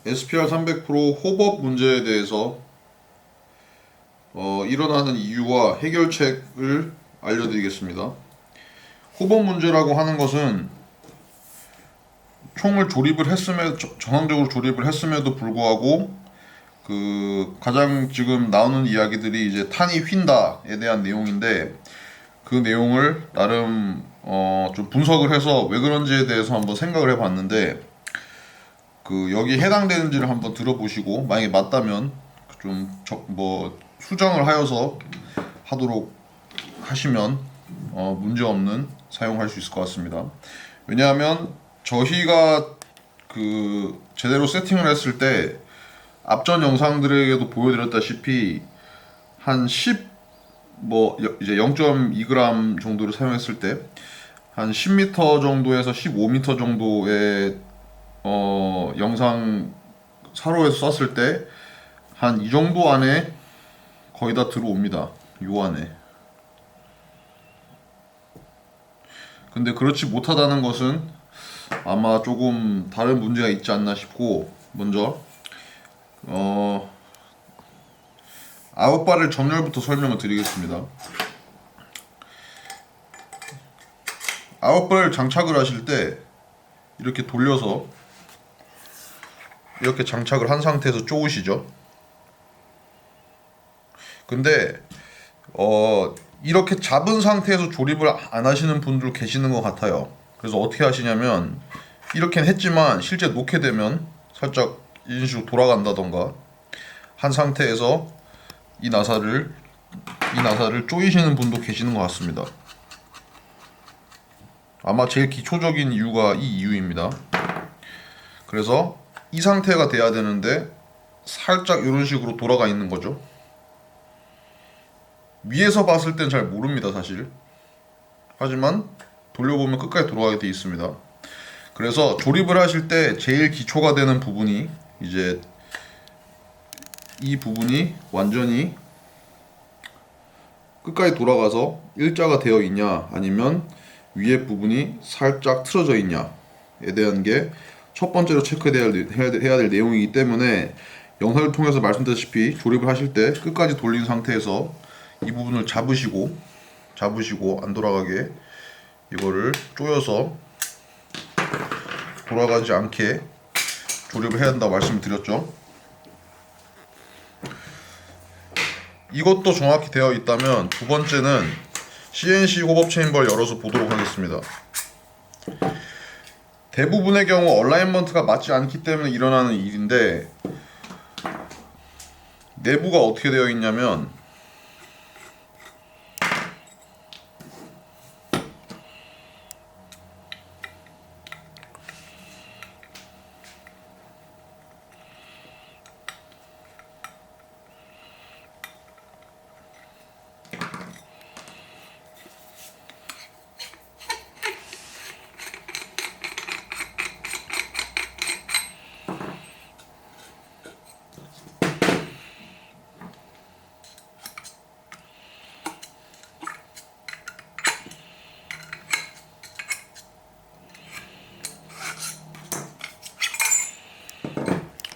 SPR 300 프로 호법 문제에 대해서 일어나는 이유와 해결책을 알려드리겠습니다. 호법 문제라고 하는 것은 총을 조립을 했음에 정상적으로 조립을 했음에도 불구하고 그 가장 지금 나오는 이야기들이 이제 탄이 휜다에 대한 내용인데, 그 내용을 나름 좀 분석을 해서 왜 그런지에 대해서 한번 생각을 해봤는데, 그 여기 해당되는지를 한번 들어보시고 만약에 맞다면 좀 수정을 하여서 하도록 하시면 문제 없는 사용할 수 있을 것 같습니다. 왜냐하면 저희가 그 제대로 세팅을 했을 때 앞전 영상들에게도 보여드렸다시피 한 10 이제 0.2g 정도를 사용했을 때 한 10m 정도에서 15m 정도의 영상 사로에서 쐈을 때 한 이 정도 안에 거의 다 들어옵니다. 요 안에. 근데 그렇지 못하다는 것은 아마 조금 다른 문제가 있지 않나 싶고, 먼저 아웃바를 점열부터 설명을 드리겠습니다. 아웃바를 장착을 하실 때 이렇게 돌려서 이렇게 장착을 한 상태에서 쪼으시죠. 근데 이렇게 잡은 상태에서 조립을 안 하시는 분들 계시는 것 같아요. 그래서 어떻게 하시냐면, 이렇게는 했지만 실제 놓게 되면 살짝 이런 식으로 돌아간다던가 한 상태에서 이 나사를 조이시는 분도 계시는 것 같습니다. 아마 제일 기초적인 이유가 이 이유입니다. 그래서 이 상태가 돼야 되는데 살짝 이런 식으로 돌아가 있는 거죠. 위에서 봤을 땐 잘 모릅니다, 사실. 하지만 돌려보면 끝까지 돌아가게 돼 있습니다. 그래서 조립을 하실 때 제일 기초가 되는 부분이 이제 이 부분이 완전히 끝까지 돌아가서 일자가 되어 있냐, 아니면 위에 부분이 살짝 틀어져 있냐에 대한 게 첫 번째로 해야 될 내용이기 때문에, 영상을 통해서 말씀드렸다시피 조립을 하실 때 끝까지 돌린 상태에서 이 부분을 잡으시고 안 돌아가게 이거를 조여서 돌아가지 않게 조립을 해야 한다고 말씀을 드렸죠. 이것도 정확히 되어 있다면, 두 번째는 CNC 호법 체인버를 열어서 보도록 하겠습니다. 대부분의 경우 얼라이먼트가 맞지 않기 때문에 일어나는 일인데, 내부가 어떻게 되어 있냐면,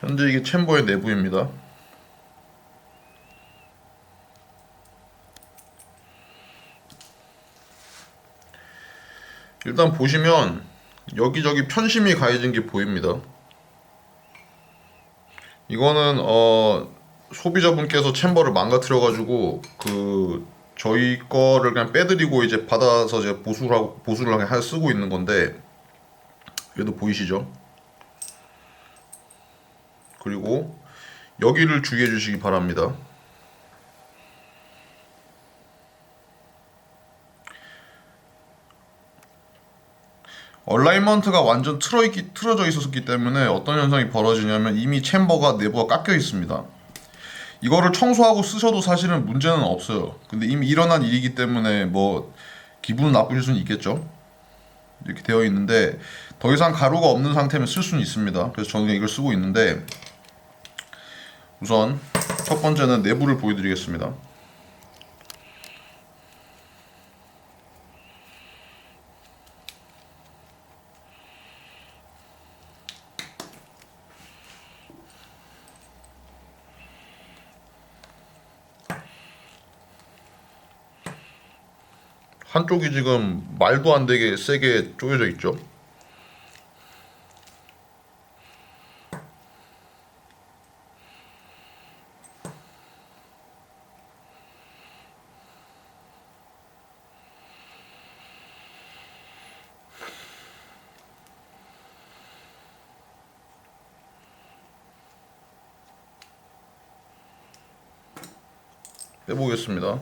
현재 이게 챔버의 내부입니다. 일단 보시면 여기저기 편심이 가해진 게 보입니다. 이거는 소비자분께서 챔버를 망가뜨려가지고 저희 거를 그냥 빼드리고 이제 받아서 이제 보수를 쓰고 있는 건데, 얘도 보이시죠? 그리고 여기를 주의해 주시기 바랍니다. 얼라이먼트가 완전 틀어져 있었기 때문에 어떤 현상이 벌어지냐면, 이미 챔버가 내부가 깎여 있습니다. 이거를 청소하고 쓰셔도 사실은 문제는 없어요. 근데 이미 일어난 일이기 때문에 기분 나쁘실 수는 있겠죠. 이렇게 되어 있는데 더 이상 가루가 없는 상태면 쓸 수는 있습니다. 그래서 저는 이걸 쓰고 있는데, 우선 첫 번째는 내부를 보여드리겠습니다. 한쪽이 지금 말도 안 되게 세게 쪼여져 있죠. 빼보겠습니다.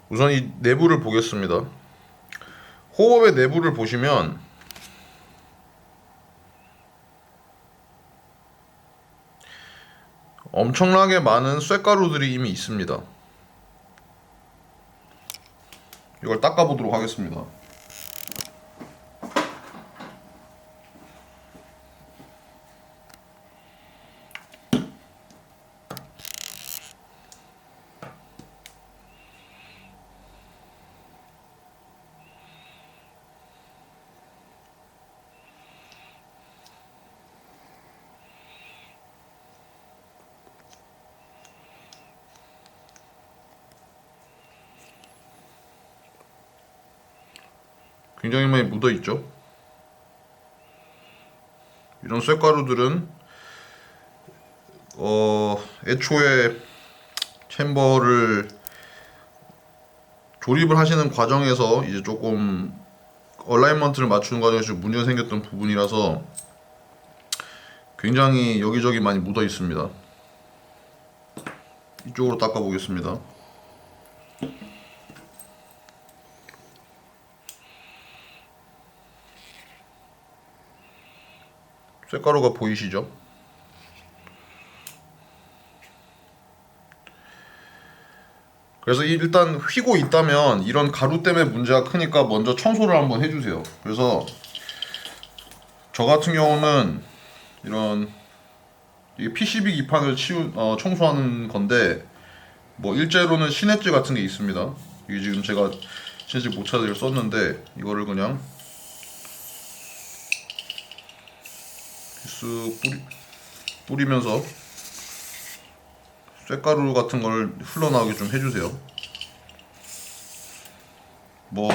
우선 이 내부를 보겠습니다. 호흡의 내부를 보시면 엄청나게 많은 쇳가루들이 이미 있습니다. 이걸 닦아보도록 하겠습니다. 굉장히 많이 묻어 있죠. 이런 쇳가루들은 애초에 챔버를 조립을 하시는 과정에서 이제 조금 얼라이먼트를 맞추는 과정에서 좀 문제가 생겼던 부분이라서 굉장히 여기저기 많이 묻어 있습니다. 이쪽으로 닦아 보겠습니다. 쇳가루가 보이시죠? 그래서 일단 휘고 있다면 이런 가루 때문에 문제가 크니까 먼저 청소를 한번 해주세요. 그래서 저 같은 경우는 이런 이게 PCB 기판을 청소하는 건데 뭐 일제로는 신엣지 같은 게 있습니다. 이게 지금 제가 신엣지 모차들을 썼는데 이거를 그냥 쓱 뿌리면서 쇳가루 같은 걸 흘러나오게 좀 해주세요. 뭐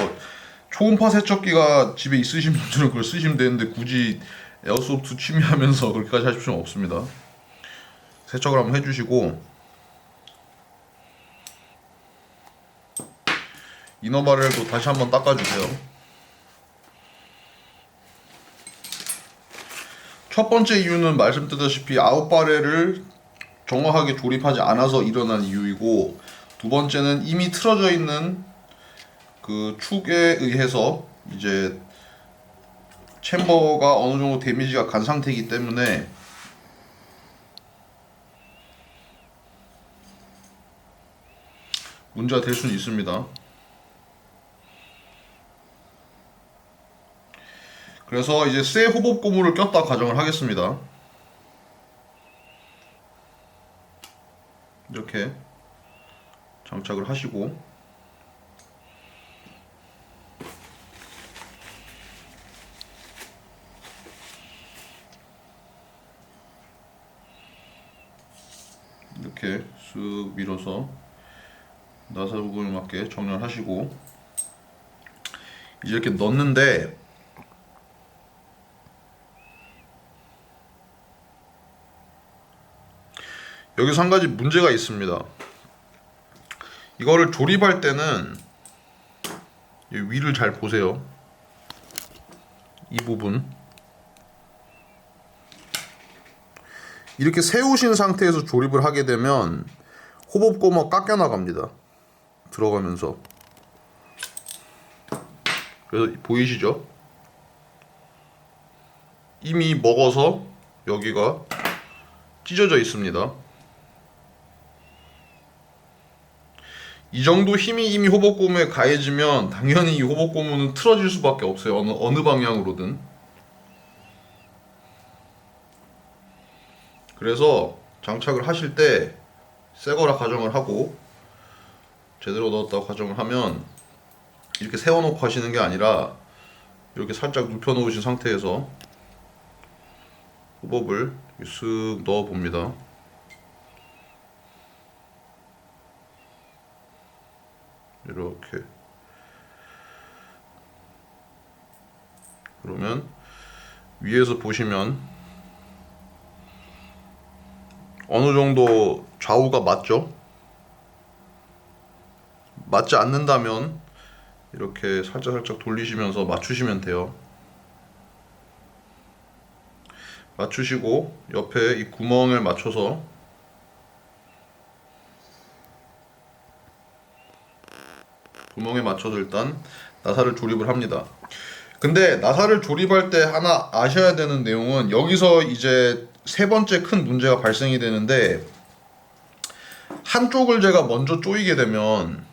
초음파 세척기가 집에 있으신 분들은 그걸 쓰시면 되는데 굳이 에어소프트 취미하면서 그렇게까지 하실 필요는 없습니다. 세척을 한번 해주시고 이너바렐도 다시 한번 닦아주세요. 첫 번째 이유는 말씀드렸다시피 아웃바렐을 정확하게 조립하지 않아서 일어난 이유이고, 두 번째는 이미 틀어져 있는 그 축에 의해서 이제 챔버가 어느 정도 데미지가 간 상태이기 때문에 문제가 될 수는 있습니다. 그래서 이제 쇠 호법 고무를 꼈다 가정을 하겠습니다. 이렇게 장착을 하시고 이렇게 쓱 밀어서 나사 부분에 맞게 정렬하시고 이제 이렇게 넣는데 여기서 한 가지 문제가 있습니다. 이거를 조립할 때는 이 위를 잘 보세요. 이 부분 이렇게 세우신 상태에서 조립을 하게 되면 호법고무가 깎여 나갑니다. 들어가면서. 그래서 보이시죠? 이미 먹어서 여기가 찢어져 있습니다. 이 정도 힘이 이미 호법고무에 가해지면 당연히 이 호법고무는 틀어질 수밖에 없어요. 어느 방향으로든. 그래서 장착을 하실 때 새거라 가정을 하고 제대로 넣었다고 가정을 하면 이렇게 세워놓고 하시는 게 아니라 이렇게 살짝 눕혀 놓으신 상태에서 호법을 쓱 넣어 봅니다. 이렇게. 그러면 위에서 보시면 어느 정도 좌우가 맞죠? 맞지 않는다면 이렇게 살짝 돌리시면서 맞추시면 돼요. 맞추시고 옆에 이 구멍을 맞춰서 일단 나사를 조립을 합니다. 근데 나사를 조립할 때 하나 아셔야 되는 내용은 여기서 이제 세 번째 큰 문제가 발생이 되는데, 한쪽을 제가 먼저 조이게 되면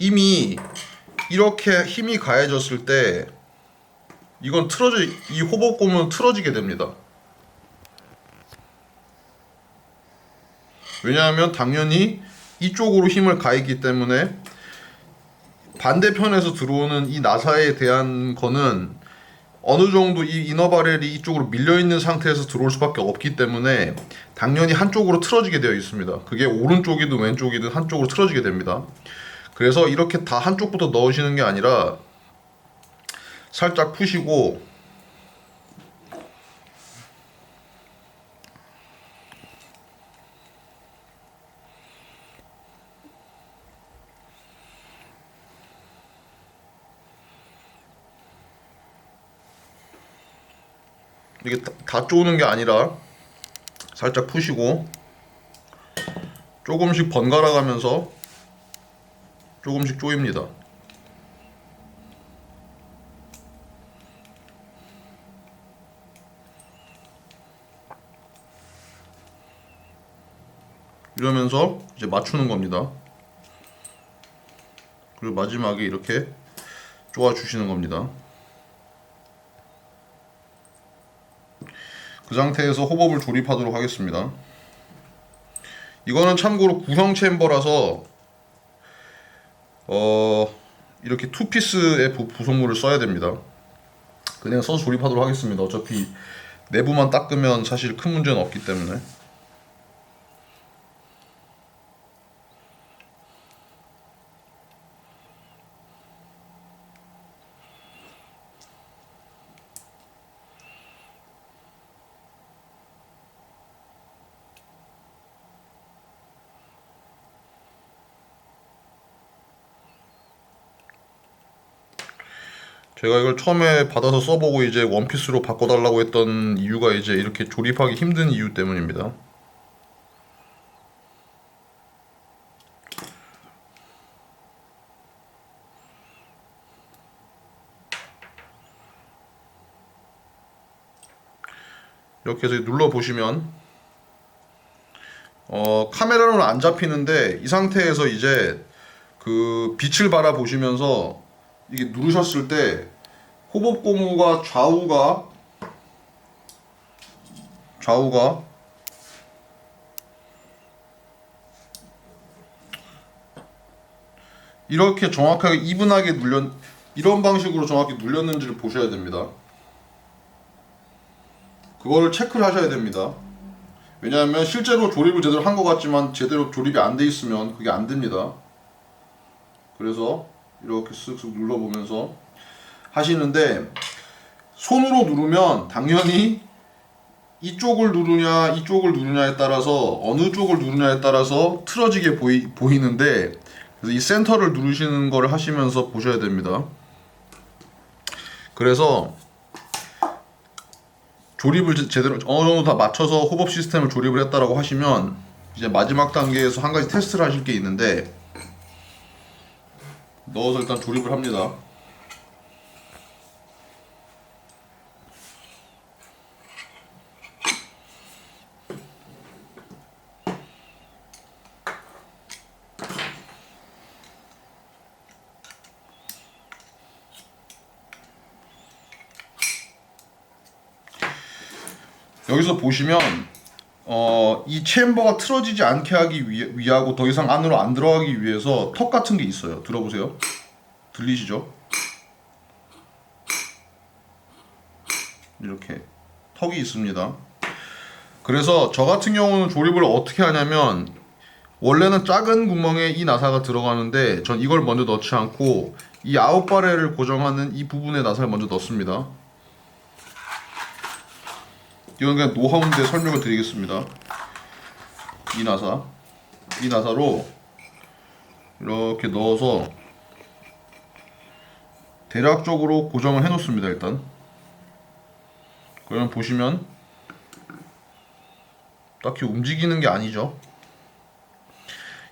이미 이렇게 힘이 가해졌을 때 이건 이 호법고무는 틀어지게 됩니다. 왜냐하면 당연히 이쪽으로 힘을 가했기 때문에 반대편에서 들어오는 이 나사에 대한 거는 어느 정도 이 이너 바렐이 이쪽으로 밀려 있는 상태에서 들어올 수밖에 없기 때문에 당연히 한쪽으로 틀어지게 되어 있습니다. 그게 오른쪽이든 왼쪽이든 한쪽으로 틀어지게 됩니다. 그래서 이렇게 다 한쪽부터 넣으시는 게 아니라 살짝 푸시고 이게 다 쪼는 게 아니라 살짝 푸시고 조금씩 번갈아 가면서 조금씩 쪼입니다. 이러면서 이제 맞추는 겁니다. 그리고 마지막에 이렇게 쪼아 주시는 겁니다. 그 상태에서 호법을 조립하도록 하겠습니다. 이거는 참고로 구형 챔버라서 이렇게 투피스의 부속물을 써야 됩니다. 그냥 써서 조립하도록 하겠습니다. 어차피 내부만 닦으면 사실 큰 문제는 없기 때문에. 제가 이걸 처음에 받아서 써보고 이제 원피스로 바꿔달라고 했던 이유가 이제 이렇게 조립하기 힘든 이유 때문입니다. 이렇게 해서 눌러보시면 카메라로는 안 잡히는데 이 상태에서 이제 그 빛을 바라보시면서 이게 누르셨을 때 호법고무가 좌우가 이렇게 정확하게 이분하게 이런 방식으로 정확히 눌렸는지를 보셔야 됩니다. 그거를 체크를 하셔야 됩니다. 왜냐하면 실제로 조립을 제대로 한 것 같지만 제대로 조립이 안 돼 있으면 그게 안 됩니다. 그래서 이렇게 쓱쓱 눌러보면서 하시는데, 손으로 누르면 당연히 이쪽을 누르냐에 따라서 어느 쪽을 누르냐에 따라서 틀어지게 보이는데, 그래서 이 센터를 누르시는 걸 하시면서 보셔야 됩니다. 그래서 조립을 제대로 어느 정도 다 맞춰서 호법 시스템을 조립을 했다라고 하시면 이제 마지막 단계에서 한 가지 테스트를 하실 게 있는데, 넣어서 일단 조립을 합니다. 여기서 보시면 이 챔버가 틀어지지 않게 하기 위하고 더 이상 안으로 안 들어가기 위해서 턱 같은 게 있어요. 들어보세요. 들리시죠? 이렇게 턱이 있습니다. 그래서 저 같은 경우는 조립을 어떻게 하냐면, 원래는 작은 구멍에 이 나사가 들어가는데 전 이걸 먼저 넣지 않고 이 아웃바렐을 고정하는 이 부분에 나사를 먼저 넣습니다. 이건 그냥 노하우인데 설명을 드리겠습니다. 이 나사로 이렇게 넣어서 대략적으로 고정을 해 놓습니다. 일단 그러면 보시면 딱히 움직이는 게 아니죠.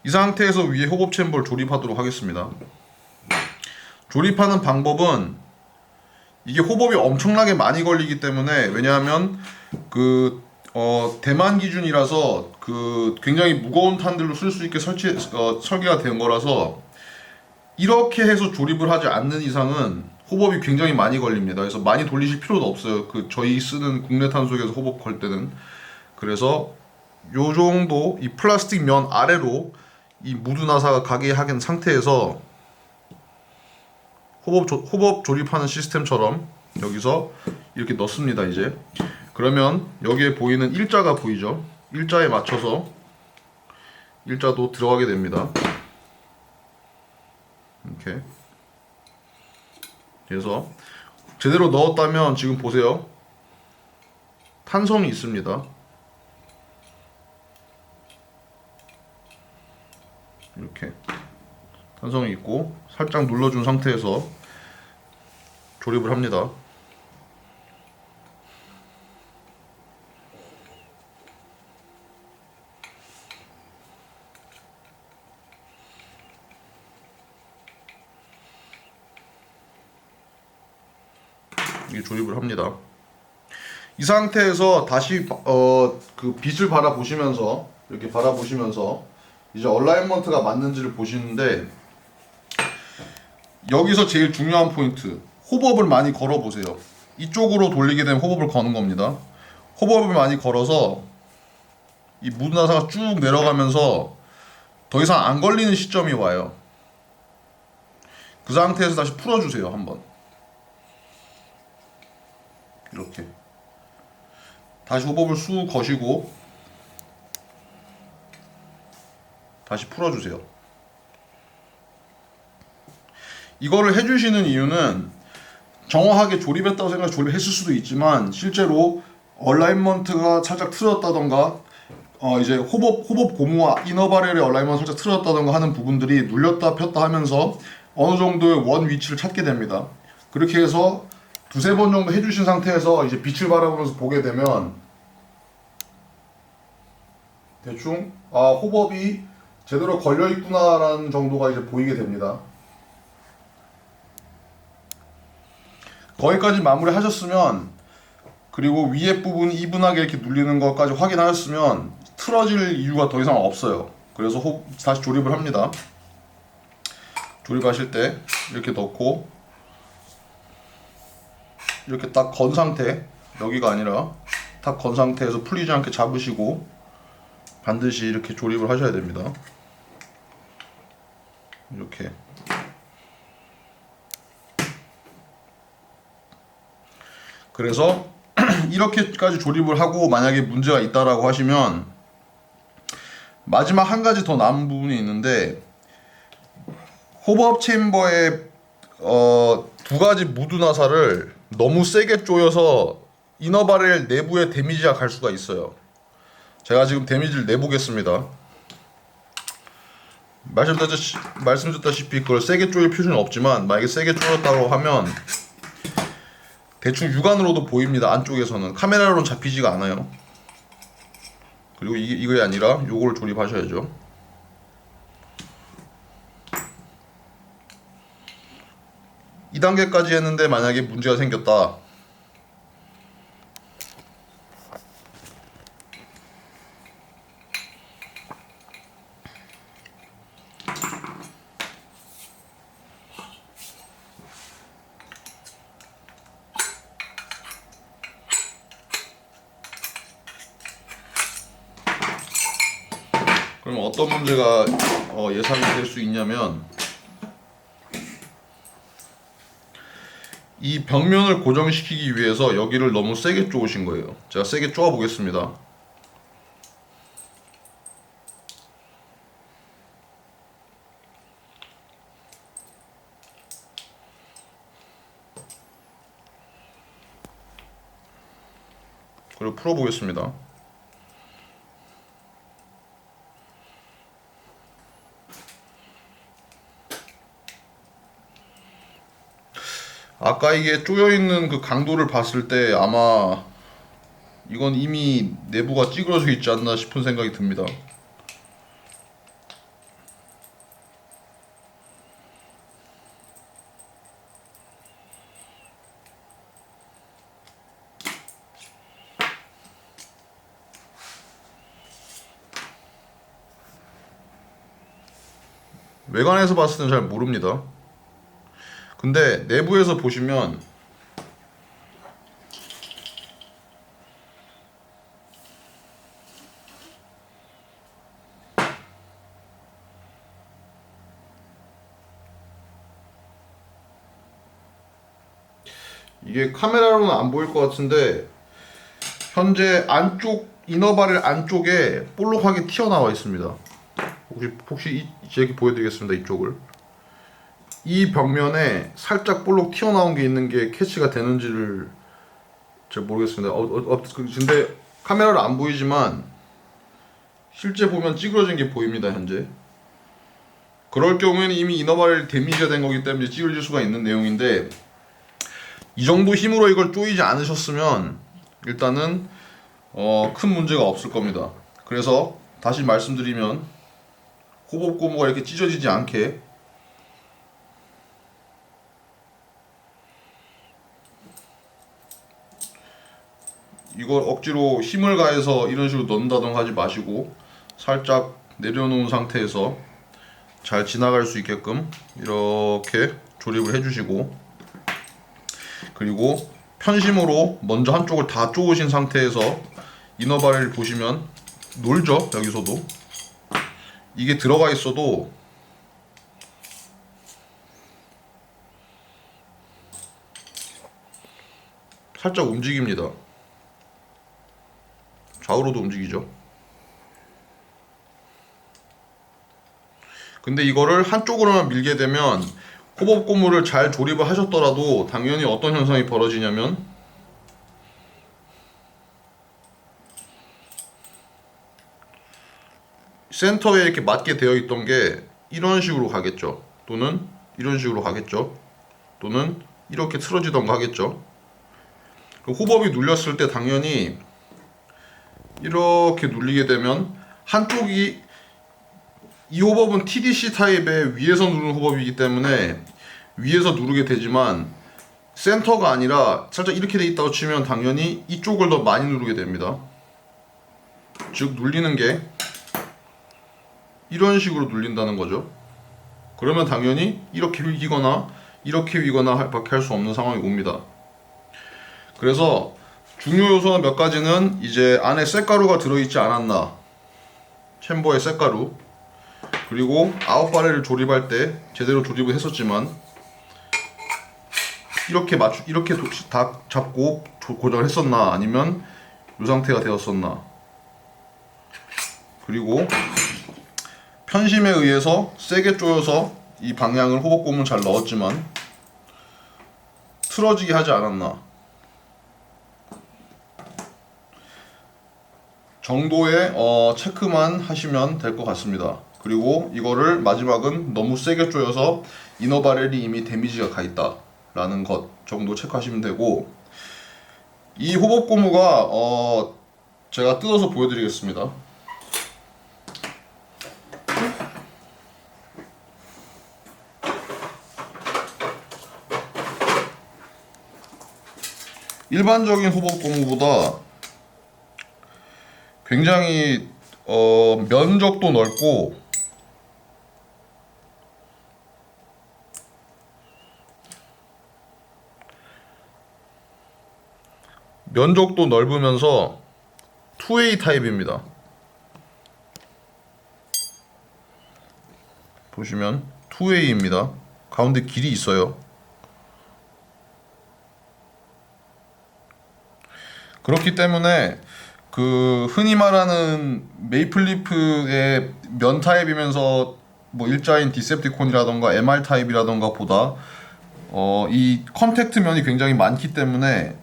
이 상태에서 위에 호법 챔버를 조립하도록 하겠습니다. 조립하는 방법은, 이게 호법이 엄청나게 많이 걸리기 때문에, 왜냐하면 대만 기준이라서 굉장히 무거운 탄들로 쓸 수 있게 설계가 된 거라서, 이렇게 해서 조립을 하지 않는 이상은 호법이 굉장히 많이 걸립니다. 그래서 많이 돌리실 필요도 없어요. 저희 쓰는 국내 탄속에서 호법 걸 때는. 그래서 요 정도 이 플라스틱 면 아래로 이 무드 나사가 가게 하긴 상태에서 호법 조립하는 시스템처럼 여기서 이렇게 넣습니다. 이제 그러면 여기에 보이는 일자가 보이죠? 일자에 맞춰서 일자도 들어가게 됩니다. 이렇게. 그래서 제대로 넣었다면 지금 보세요. 탄성이 있습니다. 이렇게 탄성이 있고 살짝 눌러준 상태에서 조립을 합니다. 이게 조립을 합니다. 이 상태에서 다시 빛을 바라보시면서, 이렇게 바라보시면서 이제 얼라이먼트가 맞는지를 보시는데, 여기서 제일 중요한 포인트, 호법을 많이 걸어 보세요. 이쪽으로 돌리게 되면 호법을 거는 겁니다. 호법을 많이 걸어서 이 무드 나사가 쭉 내려가면서 더 이상 안 걸리는 시점이 와요. 그 상태에서 다시 풀어주세요. 한번 이렇게 다시 호법을 쑥 거시고 다시 풀어주세요. 이거를 해주시는 이유는, 정확하게 조립했다고 생각해서 조립했을 수도 있지만 실제로 얼라이먼트가 살짝 틀어졌다던가 이제 호법 고무와 이너바렐의 얼라이먼트 살짝 틀어졌다던가 하는 부분들이 눌렸다 폈다 하면서 어느 정도의 원 위치를 찾게 됩니다. 그렇게 해서 두세 번 정도 해주신 상태에서 이제 빛을 바라보면서 보게 되면 대충 호법이 제대로 걸려있구나라는 정도가 이제 보이게 됩니다. 거기까지 마무리 하셨으면, 그리고 위에 부분 이분하게 이렇게 눌리는 것까지 확인하셨으면 틀어질 이유가 더 이상 없어요. 그래서 다시 조립을 합니다. 조립하실 때 이렇게 넣고 이렇게 딱 건 상태, 여기가 아니라 딱 건 상태에서 풀리지 않게 잡으시고 반드시 이렇게 조립을 하셔야 됩니다. 이렇게. 그래서 이렇게까지 조립을 하고 만약에 문제가 있다라고 하시면, 마지막 한 가지 더 남은 부분이 있는데, 호법 챔버의 두 가지 무드 나사를 너무 세게 조여서 이너바렐 내부에 데미지가 갈 수가 있어요. 제가 지금 데미지를 내보겠습니다. 말씀드렸다시피 그걸 세게 조일 필요는 없지만, 만약에 세게 조였다고 하면 대충 육안으로도 보입니다. 안쪽에서는 카메라로는 잡히지가 않아요. 그리고 이게 아니라 요걸 조립하셔야죠. 이 단계까지 했는데 만약에 문제가 생겼다. 그럼 어떤 문제가 예상이 될 수 있냐면, 이 벽면을 고정시키기 위해서 여기를 너무 세게 쪼으신 거예요. 제가 세게 쪼아 보겠습니다. 그리고 풀어 보겠습니다. 아까 이게 쪼여 있는 그 강도를 봤을 때 아마 이건 이미 내부가 찌그러져 있지 않나 싶은 생각이 듭니다. 외관에서 봤을 때는 잘 모릅니다. 근데 내부에서 보시면 이게 카메라로는 안 보일 것 같은데 현재 안쪽 이너바렐 안쪽에 볼록하게 튀어나와 있습니다. 혹시 이렇게 보여드리겠습니다. 이쪽을 이 벽면에 살짝 볼록 튀어나온 게 있는 게 캐치가 되는지를 잘 모르겠습니다. 근데 카메라로 안 보이지만 실제 보면 찌그러진 게 보입니다. 현재 그럴 경우에는 이미 이너바렐 데미지가 된 거기 때문에 찌그러질 수가 있는 내용인데, 이 정도 힘으로 이걸 조이지 않으셨으면 일단은 큰 문제가 없을 겁니다. 그래서 다시 말씀드리면 호법 고무가 이렇게 찢어지지 않게 이걸 억지로 힘을 가해서 이런 식으로 넣는다던가 하지 마시고 살짝 내려놓은 상태에서 잘 지나갈 수 있게끔 이렇게 조립을 해주시고, 그리고 편심으로 먼저 한쪽을 다 쪼으신 상태에서 이너바렐 보시면 놀죠. 여기서도 이게 들어가 있어도 살짝 움직입니다. 좌우로도 움직이죠. 근데 이거를 한쪽으로만 밀게 되면 호법 고무를 잘 조립을 하셨더라도 당연히 어떤 현상이 벌어지냐면 센터에 이렇게 맞게 되어 있던 게 이런 식으로 가겠죠. 또는 이런 식으로 가겠죠. 또는 이렇게 틀어지던가 하겠죠. 호법이 눌렸을 때 당연히 이렇게 눌리게 되면 한쪽이, 이 호법은 TDC 타입의 위에서 누르는 호법이기 때문에 위에서 누르게 되지만 센터가 아니라 살짝 이렇게 돼 있다고 치면 당연히 이쪽을 더 많이 누르게 됩니다. 즉 눌리는 게 이런 식으로 눌린다는 거죠. 그러면 당연히 이렇게 휘거나 이렇게 휘거나 밖에 할 수 없는 상황이 옵니다. 그래서 중요 요소는 몇 가지는 이제 안에 쇳가루가 들어있지 않았나, 챔버에 쇳가루, 그리고 아웃바렐을 조립할 때 제대로 조립을 했었지만 이렇게 다 잡고 고정을 했었나, 아니면 이 상태가 되었었나, 그리고 편심에 의해서 세게 조여서 이 방향을 호법고무 잘 넣었지만 틀어지게 하지 않았나 정도의 체크만 하시면 될 것 같습니다. 그리고 이거를 마지막은 너무 세게 조여서 이너바렐이 이미 데미지가 가 있다 라는 것 정도 체크하시면 되고, 이 호법고무가 제가 뜯어서 보여드리겠습니다. 일반적인 호법고무보다 굉장히 면적도 넓고 면적도 넓으면서 2A 타입입니다. 보시면 2W입니다. 가운데 길이 있어요. 그렇기 때문에 그 흔히 말하는 메이플리프의 면 타입이면서 뭐 일자인 디셉티콘이라던가 MR 타입이라던가 보다 이 컨택트 면이 굉장히 많기 때문에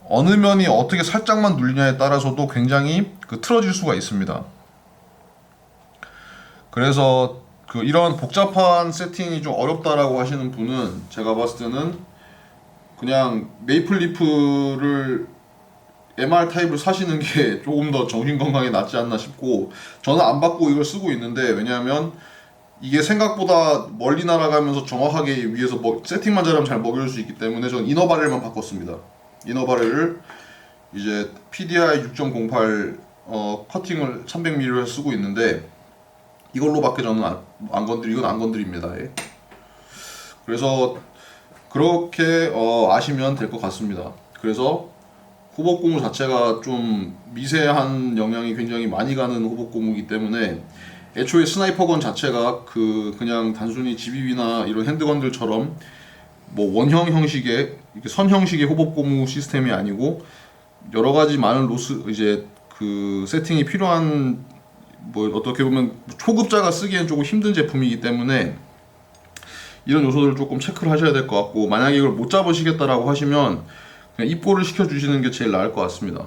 어느 면이 어떻게 살짝만 눌리냐에 따라서도 굉장히 틀어질 수가 있습니다. 그래서 이런 복잡한 세팅이 좀 어렵다라고 하시는 분은 제가 봤을 때는 그냥 메이플리프를 MR 타입을 사시는 게 조금 더 정신 건강에 낫지 않나 싶고, 저는 안 받고 이걸 쓰고 있는데, 왜냐하면 이게 생각보다 멀리 날아가면서 정확하게 위에서 세팅만 잘하면 잘 먹일 수 있기 때문에 저는 이너 바렐만 바꿨습니다. 이너 바렐을 이제 PDI 6.08 커팅을 300mm로 해서 쓰고 있는데, 이걸로밖에 저는 이건 안 건드립니다. 예. 그래서 그렇게 아시면 될 것 같습니다. 그래서 호법 고무 자체가 좀 미세한 영향이 굉장히 많이 가는 호법 고무이기 때문에 애초에 스나이퍼건 자체가 그냥 단순히 GBB나 이런 핸드건들처럼 뭐 원형 형식의 이렇게 선 형식의 호법 고무 시스템이 아니고 여러 가지 많은 로스 이제 세팅이 필요한 뭐 어떻게 보면 초급자가 쓰기엔 조금 힘든 제품이기 때문에 이런 요소들을 조금 체크를 하셔야 될 것 같고, 만약에 이걸 못 잡으시겠다라고 하시면 그냥 입고를 시켜주시는 게 제일 나을 것 같습니다.